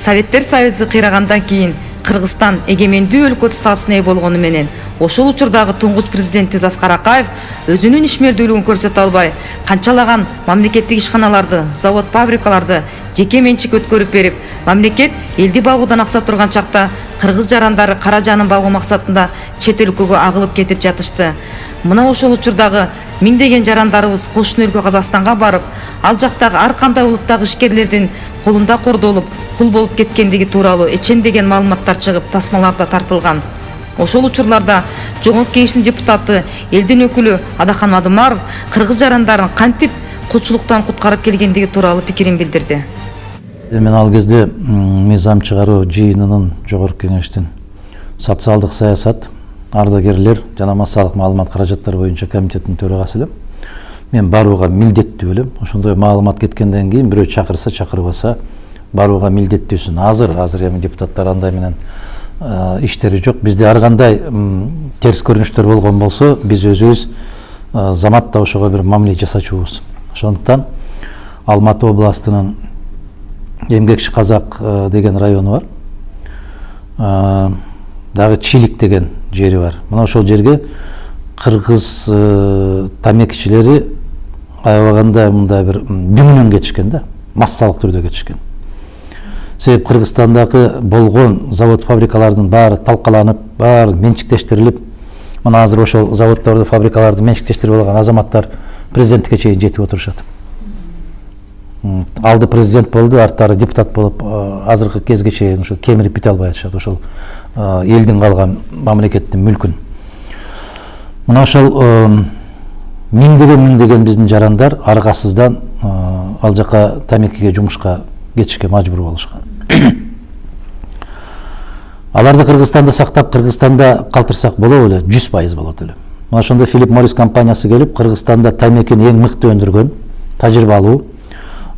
Советтер Союзу кыйрагандан кийин Кыргызстан эгемендүү өлкө статусуна ээ болгону менен ошол учурдагы туңгуч президентибиз Аскар Акаев өзүнүн ишмердүүлүгүн көрсөтө албай, канчалаган мамлекеттик ишканаларды, завод, фабрикаларды жеке менчик өткөрүп берип, мамлекет элди багуудан аксап турган чакта кыргыз жарандары кара жанын багуу максатында чет өлкөгө агылып кетип жатышты. Мына ошол учурдагы миңдеген жарандарыбыз кошуна өлкө Казакстанга барып, ал жактагы ар кандай улуттагы ишкерлердин колунда кордолуп, кул болуп кеткендиги тууралуу эчендеген маалыматтар чыгып, тасмаларда тартылган. Ошол учурларда Жогорку Кеңештин депутаты, элдин өкүлү Адахан Мадумаров кыргыз жарандарын кантип кулчулуктан куткарып келгендиги тууралуу пикирин билдирди. Мен ал кезде мыйзам чыгаруу жыйынынын Жогорку Кеңештин социалдык саясат, ардагерлер жана массалык маалымат каражаттары боюнча комитеттин төрагасы элем. Мен барууга милдеттүү элем. Ошондой маалымат кеткенден кийин бирөө чакырса, чакырбаса барууга милдеттүүсүн. Азыр эми депутаттар андай менен иштери жок. Бизде ар кандай терс көрүнүштөр болгон болсо, биз өзүбүз заматта ошого бир мамиле жасачубуз. Ошондуктан Алматы областынын Эмгекши Казак деген району бар. Дагы Чилик деген жери бар. Мына ошол жерге кыргыз тамекичилери аябаганда мындай бир дүмүнөн кетишкен да, массалык түрдө кетишкен. Себеп Кыргызстандагы болгон завод фабрикалардын баары талкаланып, баары менчиктештирилип, мына азыр ошол заводдорду, фабрикаларды менчиктештирип алган азаматтар президенттикке чейин жетип отурушат. Алды президент болду, арттары депутат болуп, азыркы кезге чейин ошо кемирип бите албай атышат. Ошол элдин калган мамлекеттин мүлкүн. Мына ошол миңдеген биздин жарандар аргасыздан ал жака тамекиге жумушка кетишке мажбур болушкан. Аларды Кыргызстанда сактап, Кыргызстанда калтырсак болобу эле? 100% болот эле. Мына ошондо Филипп Моррис компаниясы келип, Кыргызстанда тамекини эң мыкты өндүргөн, тажрыйбалуу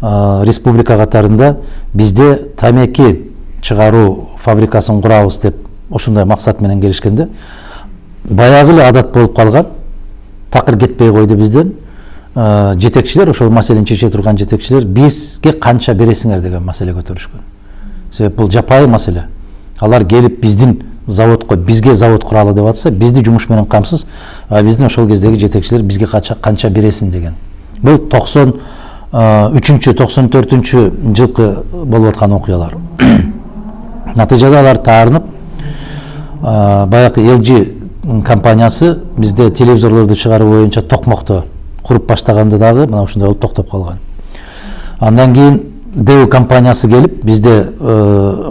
республика катарында бизде тамеки чыгаруу фабрикасын курабыз деп ошондой максат менен келишкенде, баягы эле адат болуп калган, такыр кетпей койду бизден. Жетекчилер, ошол маселени чече турган жетекчилер бизге канча бересиңер деген маселе көтөрүшкөн. Себеп бул жапайы маселе. Алар келип биздин заводко, бизге завод куралы деп атса, бизди жумуш менен камсыз, биздин ошол кездеги жетекчилер бизге канча бересиң деген. Бул 93-94 жылкы болуп аткан окуялар. Натыйжада алар таарынып, баягы LG компаниясы бизде телевизорлорду чыгаруу боюнча токмокто куруп баштаганда дагы мына ушундай болуп токтоп калган. Андан кийин ДЭУ компаниясы келип, бизде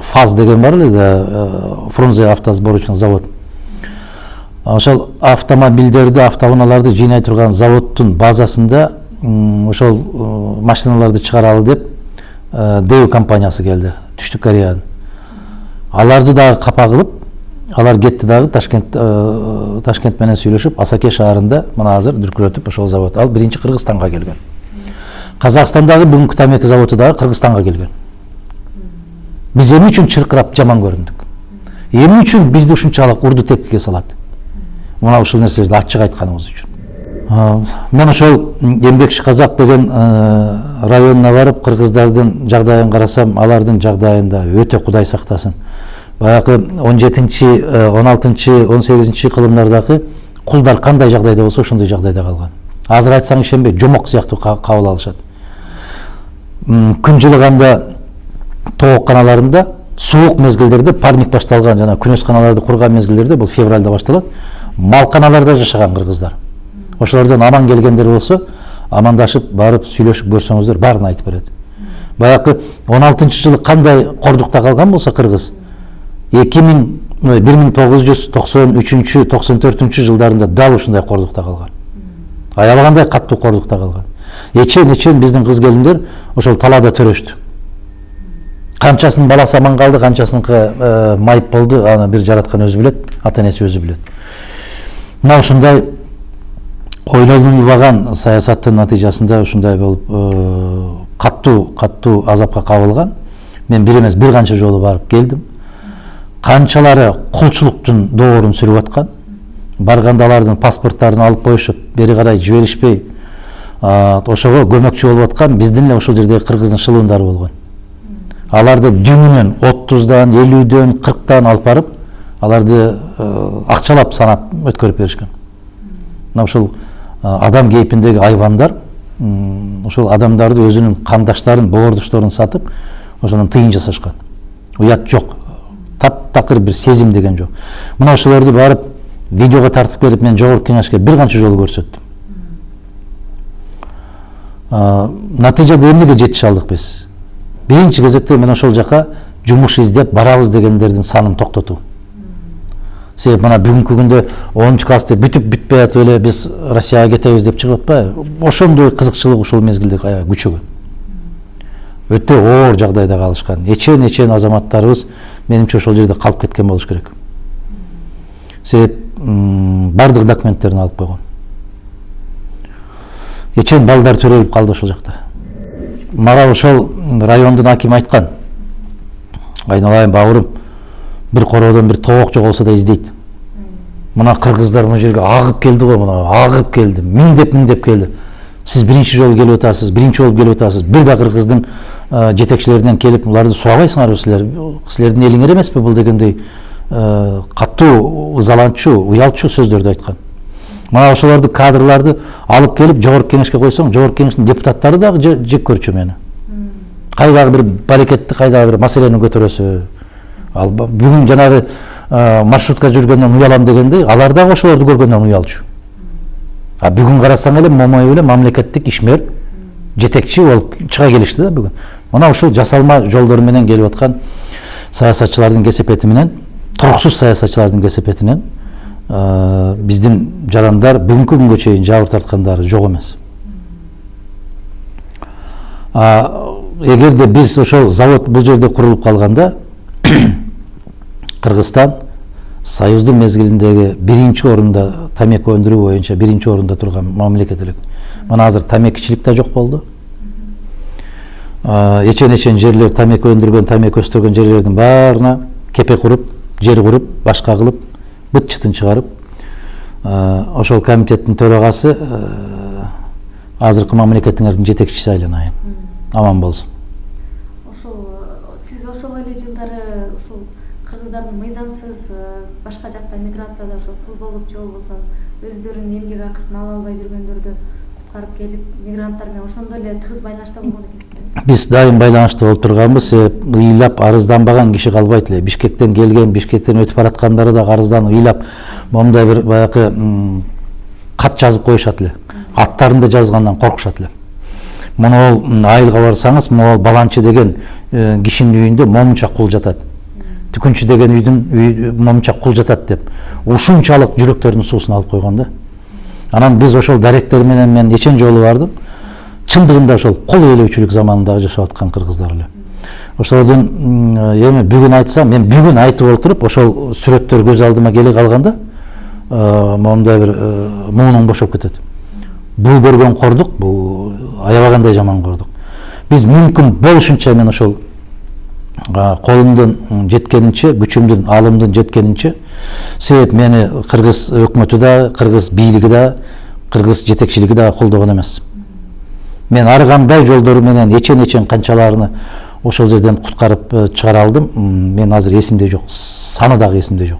ФАЗ деген бар эле да, Фрунзе автосборочный завод. Ошол автомобилдерди, автоунааларды жыйнай турган заводдун базасында ошол машиналарды чыгаралы деп ДЭУ компаниясы келди, Түштүк Кореянын. Аларды дагы капа кылып, алар кетти дагы Ташкент менен сүйлөшүп, Асаке шаарында мына азыр дүркүрөтүп ошол завод. Ал биринчи Кыргызстанга келген. Казакстандагы бүгүнкү тамеки заводу дагы Кыргызстанга келген. Биз эмне үчүн чыркырап жаман көрүндүк? Эмне үчүн бизди ушунчалык урду тепкиге салат? Мына ушул нерселерди ачык айтканыбыз үчүн. Мен ошол Эмгекши Казак деген районуна барып, кыргыздардын жагдайын карасам, алардын жагдайында өтө Кудай сактасын. Баягы 17-16, 18 кылымдардагы кулдар кандай жагдайда болсо, ошондой жагдайда калган. Азыр айтсаң ишенбей, жомок сыяктуу кабыл алышат. Күн жылыганда тоок каналарында, суук мезгилдерде парник башталган, жана күнөс каналарды курган мезгилдерде, бул февралда башталат, мал каналарда жашаган кыргыздар. Ошолордон аман келгендер болсо, амандашып, барып сүйлөшүп көрсөңүздөр, баарын айтып берет. Баягы 16-жылы кандай кордукта калган болсо кыргыз, 1993-94 жылдарында дал ушундай кордукта калган. Аябагандай каттуу кордукта калган. Эчен биздин кыз келиндер ошол талаада төрөштү. Канчасынын баласы аман калды, канчасыныкы майып болду, аны бир жараткан өзү билет, ата-энеси өзү билет. Мына ушундай ойлонулбаган саясаттын натыйжасында ушундай болуп каттуу азапка кабылган. Мен бир эмес бир канча жолу барып келдим. Канчалары кулчулуктун доорун сүрүп аткан. Барганда алардын паспорттарын алып коюшуп, бери карай жиберишпей, ошого көмөкчү болуп аткан биздин эле ошол жердеги кыргыздын шылуундары болгон. аларды дүңүнөн 30-дан, 50-ден, 40-тан алып барып, аларды акчалап санап өткөрүп беришкен. Мына ушул адам кейпиндеги айбандар ошол адамдарды өзүнүн кандаштарын, боордуштарын сатып, ошонун тыйын жасашкан. Уят жок. Таптакыр бир сезим деген жок. Мына ошолорду барып видеого тартып келип мен жогорку кеңешке бир канча жолу көрсөттүм. Натыйжада эмнеге жетише алдык биз? Биринчи кезекте мен ошол жака жумуш издеп барабыз дегендердин санын токтотуу. Себеп мына бүгүнкү күндө 10 классты бүтүп бүтпөй атып эле биз Россияга кетебиз деп чыгып атпайбы? Ошондой кызыкчылык ушул мезгилде күчөгөн. Өтө оор жагдайда калышкан. Эчен азаматтарыбыз менимче ошол жерде калып кеткен болуш керек. Себеп бардык документтерин алып койгон. Эчен балдар төрөлүп калды ошол жакта. Мага ошол райондун акими айткан. Айналайын бауырым, bir короодон bir тоок жоголсо да издейт. Мына кыргыздар мына жерге агып келди го, мына агып келди, миңдеп келди. Сиз биринчи жолу келип атасыз, биринчи болуп келип атасыз. Бир да кыргыздын жетекчилеринен келип, буларды суабайсыңарбы силер? Силердин элиңер эмеспи бул дегендей катуу, ызаланчу, уялчу сөздөрдү айткан. Мына ошолорду кадрларды алып келип жогорку кеңешке койсоң, жогорку кеңештин депутаттары дагы жек көрчү мени. Кайдагы бир барекетти, кайдагы бир маселени көтөрөсү. Ал бүгүн жанагы маршрутка жүргөндөн уялам дегендей, алар дагы ошолорду көргөндөн уялчу. А бүгүн карасаң эле момой эле мамлекеттик ишмер жетекчи болуп чыга келишти да бүгүн. Мына ушул жасалма жолдор менен келип аткан саясатчылардын кесепети менен, туруксуз саясатчылардын кесепетинен биздин жарандар бүгүнкү күнгө чейин жабыр тарткандары жок эмес. Эгерде биз ошол завод бул жерде курулуп калганда Кыргызстан Союздун мезгилиндеги биринчи орунда тамеки өндүрүү боюнча биринчи орунда турган мамлекет элек. Мына азыр тамекичилик да жок болду. Эчен жерлер тамеки өндүргөн, тамеки өстүргөн жерлердин баарына кепе куруп, жер куруп, башка кылып, быт чытын чыгарып, ошол комитеттин төрагасы азыркы мамлекетиңердин жетекчиси айланайын. Аман болсун. Сиз ошол эле жылдары ушул кыргыздардын мыйзамсыз башка жакта миграцияда ошо кул болуп же болбосо өздөрүнүн эмгек акысын ала албай жүргөндөрдү куткарып келип мигранттар менен ошондой эле тыгыз байланышта болгон экенсиздер. Биз дайым байланышта болуп турганбыз. Ыйлап арызданбаган киши калбайт эле. Бишкектен келген, Бишкектен өтүп бараткандары да арызданып ыйлап момундай бир баягы кат жазып коюшат эле. Аттарын да жазгандан коркушат эле. Монол айылга барсаңыз, монол баланчы деген кишинин үйүндө момунча кул жатат. Түкүнчү деген үйдүн момунча кул жатат деп. Ушунчалык жүрөктөрүнүн суусун алып койгон да. Анан биз ошол даректер менен мен нечен жолу бардым. Чындыгында ошол кол ээлөөчүлүк заманында жашап аткан кыргыздар эле. Ошолордун эми бүгүн айтсам, мен бүгүн айтып олтуруп ошол сүрөттөр көз алдыма келе калганда момундай бир муунуң бошоп кетет. Бул көргөн кордук, бул аябагандай жаман кордук. Биз мүмкүн болушунча мен ошол колумдун жеткенинче, күчүмдүн, алымдын жеткенинче, себеп мени кыргыз өкмөтү да, кыргыз бийлиги да, кыргыз жетекчилиги да колдогон эмес. Мен ар кандай жолдору менен эчен канчаларını ошол жерден куткарып чыгара алдым. Мен азыр эсимде жок, саны дагы эсимде жок.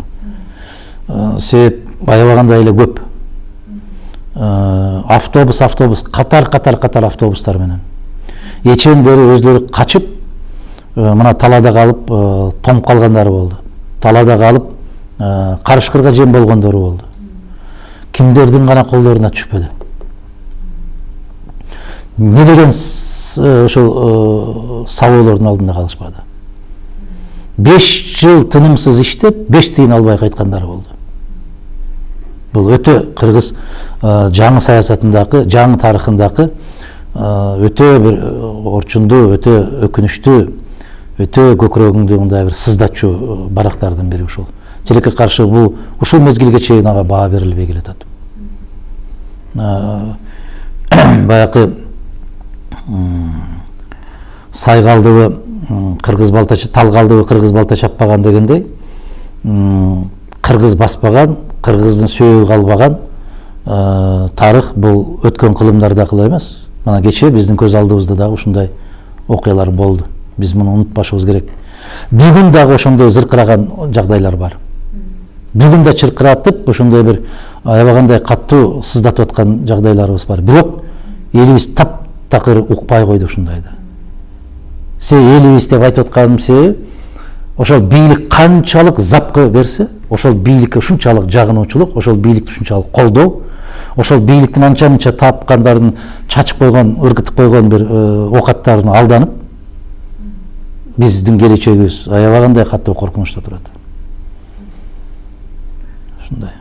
Себеп аябагандай эле көп. Автобус катар автобустар менен. Эчендери өздөрү качып, мына талада калып, тоңуп калгандары болду. Талада калып, карышкырга жем болгондору болду. Кимдердин гана колдоруна түшпөдү. Не деген ошол сабоолордун алдында калышпады. 5 жыл тынымсыз иштеп, 5 тыйын албай кайткандары болду. Бул өтө кыргыз жаңы саясатындагы, жаңы тарыхындагы өтө бир орчундуу, өтө өкүнүчтүү, өтө көкүрөгүңдү мындай бир сыздатчу барактардын бири ушул. Тилекке каршы бул ушул мезгилге чейин ага баа берилбей келатат. Баягы сай калдыбы кыргыз балта, тал калдыбы кыргыз балта чаппаган дегендей, кыргыз баспаган, кыргыздын сөөү калбаган тарых бул өткөн кылымдарда кыла эмес. Мына кечээ биздин көз алдыбызда дагы ушундай окуялар болду. Биз муну унутпашыбыз керек. Бүгүн дагы ошондой зыркыраган жагдайлар бар. Бүгүн да чыркыратып, ошондой бир аябагандай каттуу сыздатып аткан жагдайларыбыз бар. Бирок элибиз таптакыр укпай койду ушундайда. Элибиз деп айтып атканым себеби, ошол бийлик канчалык запкы берсе, ошол бийликке ушунчалык жагынуучулук, ошол бийликти ушунчалык колдоо, ошол бийликтин анча-мынча тапкандарын чачып койгон, ыргытып койгон бир оокаттарына алданып, биздин келечегибиз аябагандай катуу коркунучта турат. Ушундай.